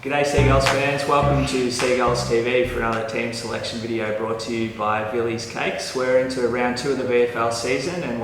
G'day Seagulls fans, welcome to Seagulls TV for another team selection video brought to you by Billy's Cakes. We're into round 2 of the VFL season and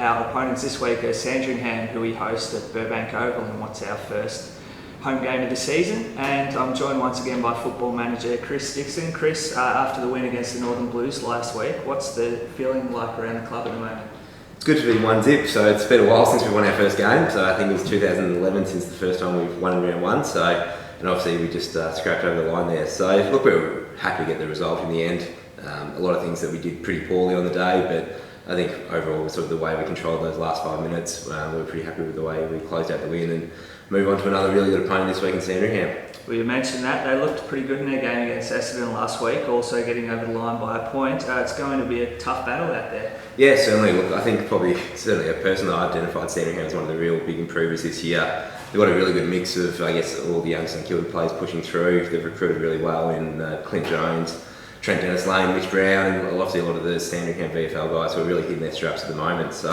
our opponents this week are Sandringham, who we host at Burbank Oval in what's our first home game of the season. And I'm joined once again by football manager Chris Dixon. Chris, after the win against the Northern Blues last week, what's the feeling like around the club at the moment? It's good to be 1-0, so it's been a while since we won our first game, so I think it was 2011 since the first time we've won in round 1, and obviously we just scrapped over the line there. So look, we were happy to get the result in the end. A lot of things that we did pretty poorly on the day, but I think overall sort of the way we controlled those last 5 minutes, we were pretty happy with the way we closed out the win and move on to another really good opponent this week in Sandringham. Well, you mentioned that. They looked pretty good in their game against Essendon last week, also getting over the line by a point. It's going to be a tough battle out there. Yeah, certainly. Look, I think certainly a person that I identified Sandringham as one of the real big improvers this year. They've got a really good mix of, I guess, all the young St.Kilda players pushing through. They've recruited really well in Clint Jones, Trent Dennis-Lane, Mitch Brown, and obviously a lot of the Sandringham VFL guys who are really hitting their straps at the moment. So,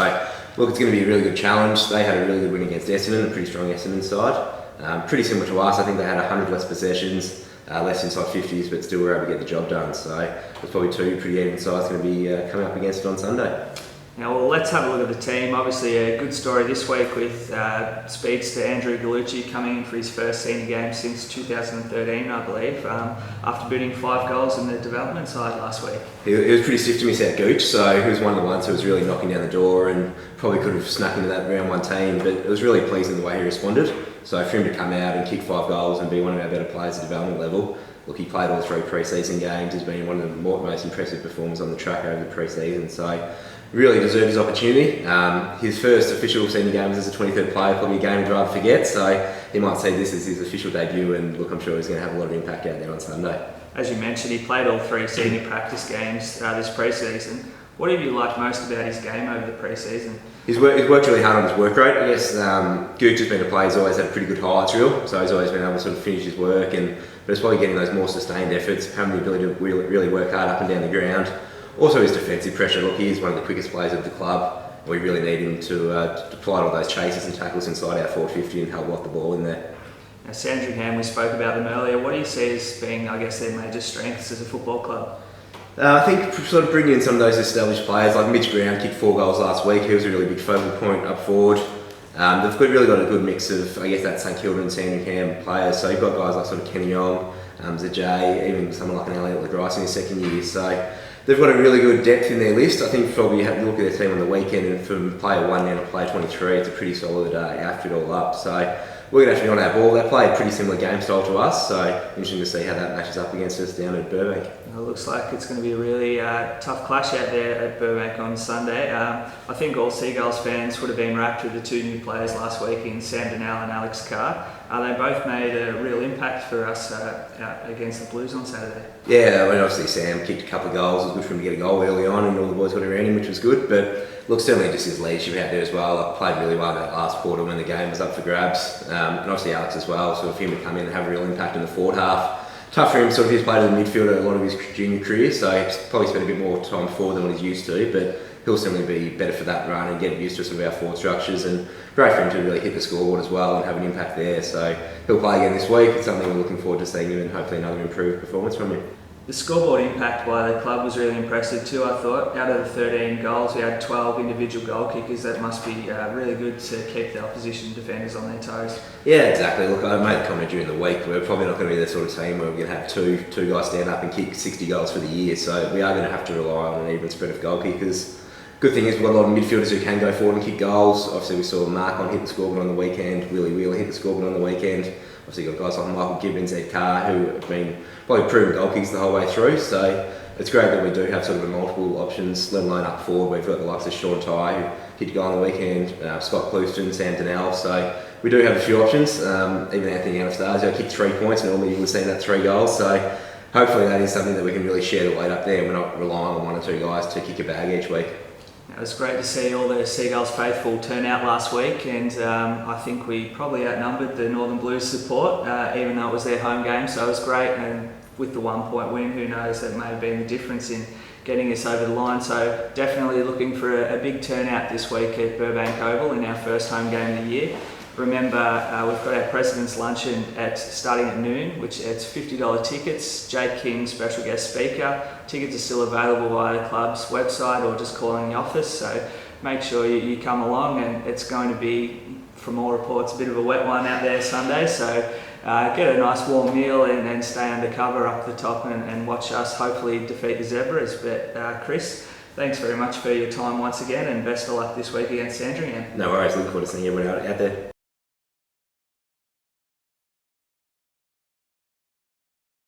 look, it's going to be a really good challenge. They had a really good win against Essendon, a pretty strong Essendon side. Pretty similar to us. I think they had 100 less possessions, less inside 50s, but still were able to get the job done. So there's probably two pretty even sides going to be coming up against it on Sunday. Now, well, let's have a look at the team. Obviously, a good story this week with speedster Andrew Gallucci coming in for his first senior game since 2013, I believe, after booting 5 goals in the development side last week. He was pretty stiff to miss out Gooch, so he was one of the ones who was really knocking down the door and probably could have snuck into that round 1 team, but it was really pleasing the way he responded. So for him to come out and kick 5 goals and be one of our better players at development level, look, he played all 3 pre-season games, has been one of the most impressive performers on the track over the pre-season, so really deserved his opportunity. His first official senior game was as a 23rd player, probably a game he'd rather forget, so he might see this as his official debut, and look, I'm sure he's going to have a lot of impact out there on Sunday. As you mentioned, he played all 3 senior practice games this pre-season. What have you liked most about his game over the pre-season? He's worked really hard on his work rate. I guess Gooch has been a player who's always had a pretty good highlights reel, so he's always been able to sort of finish his work, but it's probably getting those more sustained efforts, having the ability to really work hard up and down the ground. Also his defensive pressure. Look, he is one of the quickest players of the club. We really need him to deploy all those chases and tackles inside our forward 50 and help lock the ball in there. Now, Sandringham, we spoke about them earlier. What do you see as being, I guess, their major strengths as a football club? I think sort of bringing in some of those established players, like Mitch Brown kicked 4 goals last week. He was a really big focal point up forward. They've really got a good mix of, I guess, that St.Kilda and Sandringham players. So you've got guys like sort of Kenny Yong, Zajay, even someone like an Elliot Legrice in his second year. So they've got a really good depth in their list. I think probably you have to look at their team on the weekend, and from player 1 down to player 23, it's a pretty solid outfit all up. So we're going to have to be on our ball. They play a pretty similar game style to us, so interesting to see how that matches up against us down at Burbank. It looks like it's going to be a really tough clash out there at Burbank on Sunday. I think all Seagulls fans would have been wrapped with the 2 new players last week in Sam Donnell and Alex Carr. They both made a real impact for us against the Blues on Saturday. Yeah, I mean, obviously Sam kicked a couple of goals. It was good for him to get a goal early on, and all the boys got around him, which was good. But look, certainly just his leadership out there as well. I played really well that last quarter when the game was up for grabs, and obviously Alex as well. So for him to come in and have a real impact in the forward half. Tough for him, sort of he's played in the midfield a lot of his junior career, so he's probably spent a bit more time forward than what he's used to, but he'll certainly be better for that run and get used to sort of our forward structures, and great for him to really hit the scoreboard as well and have an impact there. So he'll play again this week. It's something we're looking forward to seeing him, and hopefully another improved performance from him. The scoreboard impact by the club was really impressive too, I thought. Out of the 13 goals, we had 12 individual goal kickers. That must be really good to keep the opposition defenders on their toes. Yeah, exactly. Look, I made a comment during the week, we're probably not going to be the sort of team where we're going to have two guys stand up and kick 60 goals for the year, so we are going to have to rely on an even spread of goal kickers. Good thing is we've got a lot of midfielders who can go forward and kick goals. Obviously we saw Mark hit the scoreboard on the weekend, Willie Wheeler hit the scoreboard on the weekend. Obviously you've got guys like Michael Gibbons, Ed Carr, who have been probably proven goal kicks the whole way through. So it's great that we do have sort of multiple options, let alone up forward. We've got the likes of Sean Ty, who hit a goal on the weekend, Scott Clouston, Sam Donnell. So we do have a few options. Even Anthony Anastasio kicked 3 points, and normally you would have seen that 3 goals. So hopefully that is something that we can really share the weight up there. We're not relying on 1 or 2 guys to kick a bag each week. It was great to see all the Seagulls faithful turn out last week, and I think we probably outnumbered the Northern Blues support, even though it was their home game, so it was great. And with the 1 point win, who knows, that may have been the difference in getting us over the line. So definitely looking for a big turnout this week at Burbank Oval in our first home game of the year. Remember, we've got our President's Luncheon starting at noon, which it's $50 tickets. Jake King, special guest speaker. Tickets are still available via the club's website or just calling the office. So make sure you come along, and it's going to be, from all reports, a bit of a wet one out there Sunday. So get a nice warm meal and then stay under cover up the top and watch us hopefully defeat the Zebras. But Chris, thanks very much for your time once again, and best of luck this week against Sandringham. No worries, looking forward to seeing everyone out there.